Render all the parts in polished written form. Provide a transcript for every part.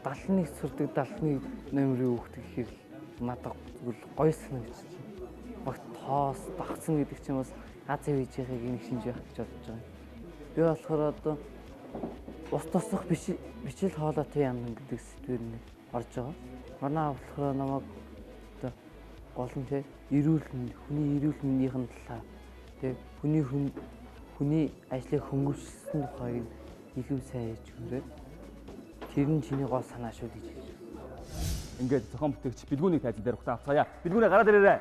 71 сурдаг 71 номерын хүүхд гэхээр надад зүгээр гоё санагдчих. Багт тоос багцсан гэдэг чинь бас Азийн вижийнхийг нэг шинж байх гэж бодож байгаа. Би болохоор одоо ус тосох бичил хоолойтой яндан гэдэг сэдвээр нэг орж байгаа. Манай болохоор намайг одоо гол нь те эрүүл мэнд, хүний эрүүл мэндийн талаар те хүний ажлыг хөнгөвчлсөн тухайг илүү сайн ярьж өгөөрэй. Тэр нь чиний гол санаа шүү гэж. Ингээд зохион бүтээгч бэлгүүний тайлбар дээр ухтаа авцгаая. Бэлгүүнээ гараад ирээрэй.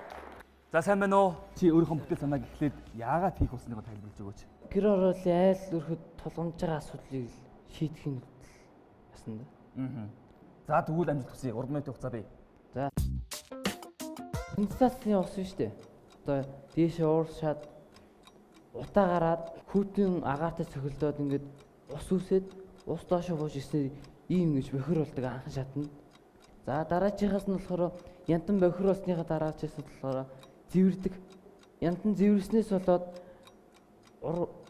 За сайн байна уу? Чи өөрийнхөө бүтээл санааг эхлээд яагаад хийх болсныг тайлбарлаж өгөөч. Гэр ороолын айл өрхөд тулгамж байгаа асуудлыг шийдэхин ясна да. За тэгвэл амжилт хүсье. Урд минутын хугацаа бий. За. Инстасны ус шүү дээ. Одоо дээш ууршаад утаа гараад хүүтийн агаартай цохилдоод ингээд ус үсээд ус доошо бууж ирсэн ийм ингэж бохир болдог анхан шатна. За дараачихаас нь болохоор янтан бохир болсныхаа дараачихаас нь болохоор зэвэрдэг. Янтан зэвэрснээс болоод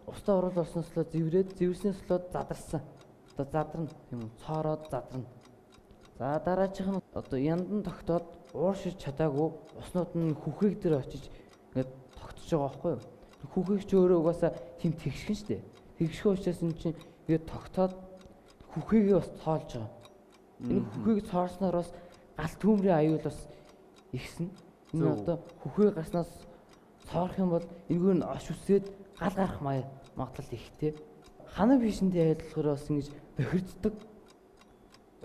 устаа урал болсноос болоод зэвэрснээс болоод задарсан. Одоо задарна тийм үү? Цоороод задарна. За дараачих нь одоо яндан тогтоод ууршиж чадаагүй уснууд нь хүхрийг дээр очиж ингээд тогтож байгаа байхгүй юу? Хүүхийг ч өөрөө угаасаа тийм тэгшгэн штэ. Тэгшгэн учраас эн чинь ингээд тогтоод хүүхийгээ бас цоолж байгаа. Энэ хүүхийг цоорсноор бас гал түүмрийн аюул бас ихсэн. Энэ одоо хүүхээ гарснаас цоорох юм бол энэгээр нь ош үсээд гал гарах магадлал ихтэй. Ханаа бишэндээ айлтгахаар бас ингэж бохирддаг.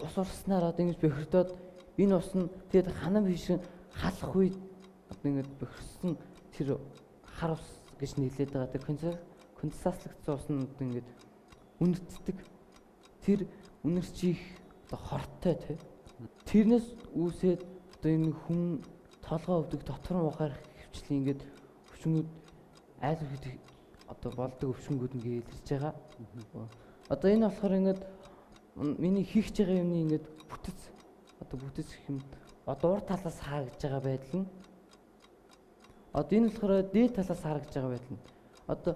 Ус урснаар одоо ингэж бохирдоод энэ ус нь тэгээд ханаа бишэн халах үед одоо ингэж бохирсон тэр хар ус гэж нэрлээд байгаа. Тэр конденсатлагдсан ус нь одоо ингэж үнэртдэг. Тэр үнэрчих одоо хортой тий. Тэрнээс үүсээд одоо энэ хүн толгой өвдөг дотор нь ухаарах хөвчлэн ингээд өвчнгүүд айл өрхөд одоо болдог өвчнгүүд ингээд илэрж байгаа. Одоо энэ болохоор ингээд миний хийх гэж байгаа юмны ингээд бүтэц гэх юм одоо урд талаас харагдж байгаа байдал нь одоо энэ болохоор дээд талаас харагдж байгаа байдал нь одоо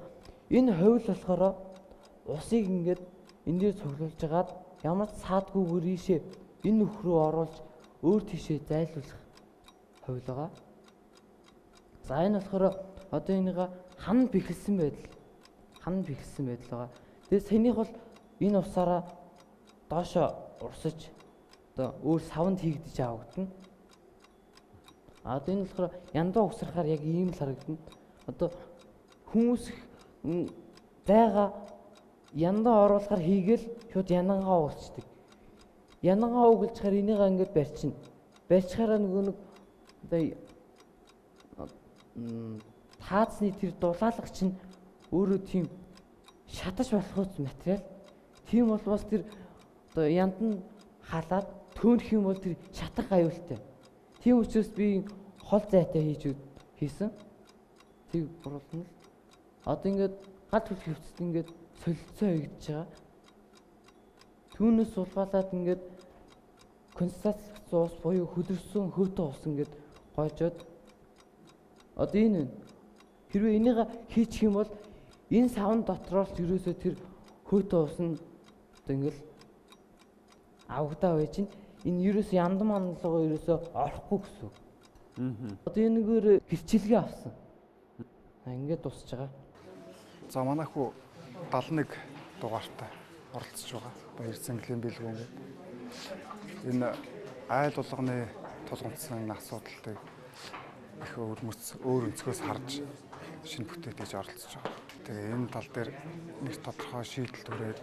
энэ ховл болохоор усыг ингээд энэ дээр цуглуулж агаад ямар ч саадгүйгээр ийшээ энэ нөх рүү оруулж өөр тийшээ зайлуулах ховл байгаа. За энэ болохоор одоо энийг ханаа бэхэлсэн байдал байгаа. Тэгээд саяных бол энэ усаараа доошо урсаж одоо өөр савнд хийгдэж авагдана. Одоо энэ болохоор яндаа угсрахаар яг ийм л харагдана. Одоо хүмүүс байгаа яндаа оруулахаар хийгээл шууд янангаа уулцдаг. Янангаа угалжхаар энийг ингээд барьчихна. Барьчихаараа нөгөө нэг одоо таацны тэр дулаалга чинь өөрөө тийм шатаж болох материал. Тийм бол бас тэр одоо янд нь халаад төөнөх юм бол тэр шатах аюултай. Тийм учраас би хол зайтай хийсэн. Тэг буруулна л. Одоо ингээд гал түлх хөвцөд ингээд солилцоо хийгдэж байгаа. Түүнээс сулгаалаад ингээд концентрацлагдсан ус буюу хөдөрсөн хөөтөө ус ингээд гойжоод одоо энэ хэрвээ энийг хийчих юм бол энэ савн дотроос ерөөсөө тэр хөөтөө ус нь одоо ингээд авагдаа байж чинь энэ ерөөсөө яндан манлгаа ерөөсөө орохгүй гэсэн. Одоо энэгээр гэрчилгээ авсан. Ингээд дуусж байгаа. За манайхүү 71 дугаартай оролцож байгаа. Баяр цэнгэлийн бэлгүүн. Энэ айл болгоны тулгамдсан асуудалтыг их өөр өнцгөөс харж шинэ бүтээл хийж оролцож байгаа. Тэгээ энэ тал дээр нэг тодорхой шийдэл төрээд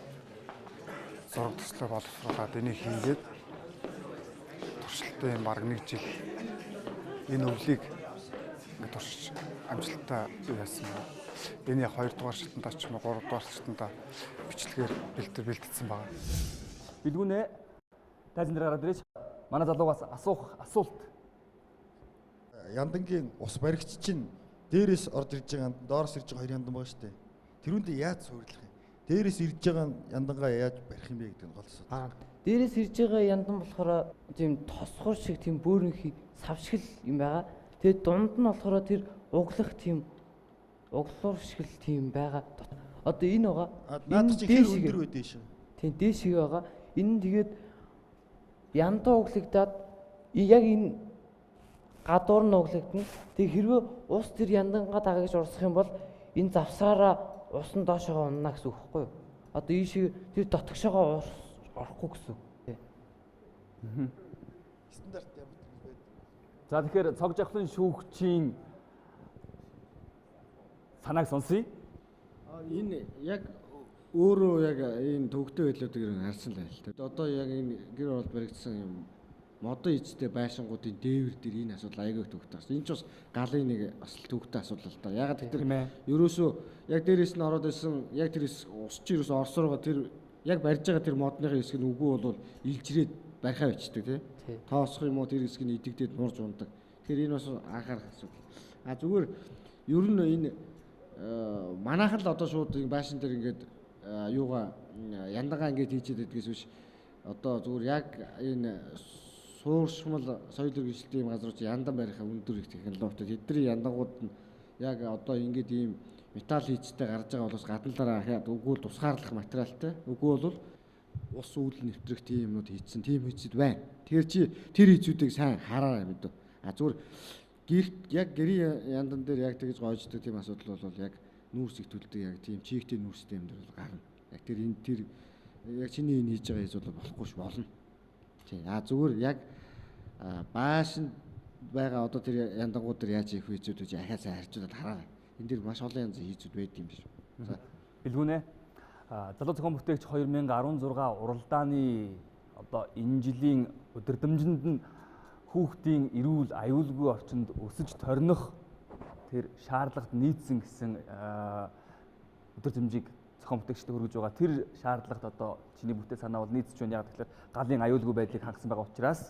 зураг төслөө боловсруулаад энийг хийгээд туршилтын баг 1 жил энэ өвлийг туршиж амжилттай яасан байна. Энэ 2 дугаар шатндаа ч юм уу 3 дугаар шатндаа бичлэгээр бэлдсэн байна. Бэлгүүнээ тайлбар дээр гараад ирээч. Манай залуугаас асуух асуулт. Яндангийн ус баригч чинь дээрээс орж ирж байгаа доороос ирж байгаа 2 яндан байгаа шүү дээ. Тэрүүндээ яаж суурилах юм? Дээрээс ирж байгаа яндангаа яаж барих юм бэ гэдэг нь гол асуудал. Дээрээс ирж байгаа яндан болохоор тийм тосгор шиг тийм бөөрөнхий савшгил юм байгаа. Тэгээд дунд нь болохоор тэр углах тийм углуур шиг тийм байгаа. Одоо энэ байгаа. Наад чинь хэр өндөр үү дээш? Тийм дээшээ байгаа. Энэ нь тэгээд яндаа углагдаад яг энэ гадуур нь углагдана. Тэг хэрвээ ус тэр яндангаа дагаж урсах юм бол энэ завсраараа усан доошоо унана гэсэн үг байхгүй юу? Одоо ийм шиг тэр дотгошоогоо орохгүй гэсэн үг. Стандарт ямар ч юм бэ? За тэгэхээр цог жавхлан шүүгчийн санааг сонсъё. Энэ яг өөрөө яг энэ төвөгтэй байдлуудыг харсан л байл та. Одоо яг энэ гэр оролт баригдсан юм модон эцтэй байшингуудын дээвэр дээр энэ асуудал аягүй төвөгтэй байна. Энэ ч бас галын нэг бас төвөгтэй асуудал л та. Ягаад гэвэл ерөөсөө яг дээрээс нь ороод исэн яг тэр усч ерөөсөө орсороо тэр яг барьж байгаа тэр модныхын хэсэг нь үгүй бол илжирээд барихаа бичдэг тий. Тоосох юм уу тэр хэсэг нь идэгдээд нурж ундаг. Тэгэхээр энэ бас анхаарах асуудал. А зүгээр ер нь энэ манайхан л одоо шууд байшин дээр ингээд юугаа яндагаа ингээд хийчихэд байдгээс биш одоо зүгээр яг энэ сууршмал соёл иргэншилтийн газрууд яндан барихаа өндөр их технологитой тэдний яндангууд нь яг одоо ингээд ийм металл хийцтэй гарч байгаа болохоос гадна дараа хаад үгүй бол тусгаарлах материалтай үгүй бол ус үүдэл нэвтрэх тийм юмнууд хийцэн тийм хийцэд байна. Тэгэхээр чи тэр хийцүүдийг сайн хараарай мэдв. А зүгээр яг гэрийн яндан дээр яг тэгж гоождаг тийм асуудал бол яг нүүрс итүүлдэг яг тийм чигтэй нүүрстэй юм дээр бол гарна. Яг тэр энэ тэр яг чиний энэ хийж байгаа хийж бол болохгүй ш болно. Тийм. А зүгээр яг байшин байгаа одоо тэр яндангууд дээр яаж их хийцүүд гэж ахаа сайн харьцуулаад хараарай. Энэ дэр маш олон янзын хийцүүд байд юм биш. За Билгүнэ. Залуу зохион бүтээгч 2016 уралдааны одоо энэ жилийн өдөрдмжинд нь хүүхдийн эрүүл аюулгүй орчинд өсөж торних тэр шаардлагад нийцсэн гэсэн өдөр зэмжийг зохион бүтээгчдэд хүргэж байгаа. Тэр шаардлагад одоо чиний бүтээл санаа бол нийцж байна. Яг тэгэхээр галын аюулгүй байдлыг хангасан байгаа учраас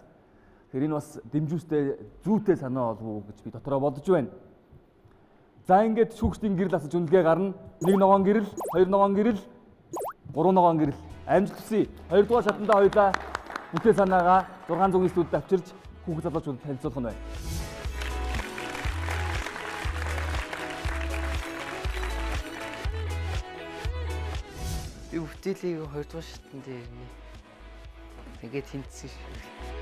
тэр энэ бас дэмжүүстэй зүйтэй санаа болов уу гэж би дотроо бодож байна. За ингээд шүүгчдийн гэрэл асаж үнэлгээ гарна. 1 ногоон гэрэл, 2 ногоон гэрэл, 3 ногоон гэрэл. Амжилт хүсье. 2 дугаар шатанда хоёулаа бүтээл санаагаа 600 студид авчирч хүүхд залуучуудад танилцуулах нь байна. Би бүтээлийг 2 дугаар шатнд ирнэ. Тэгээд тэнцсэн шүү.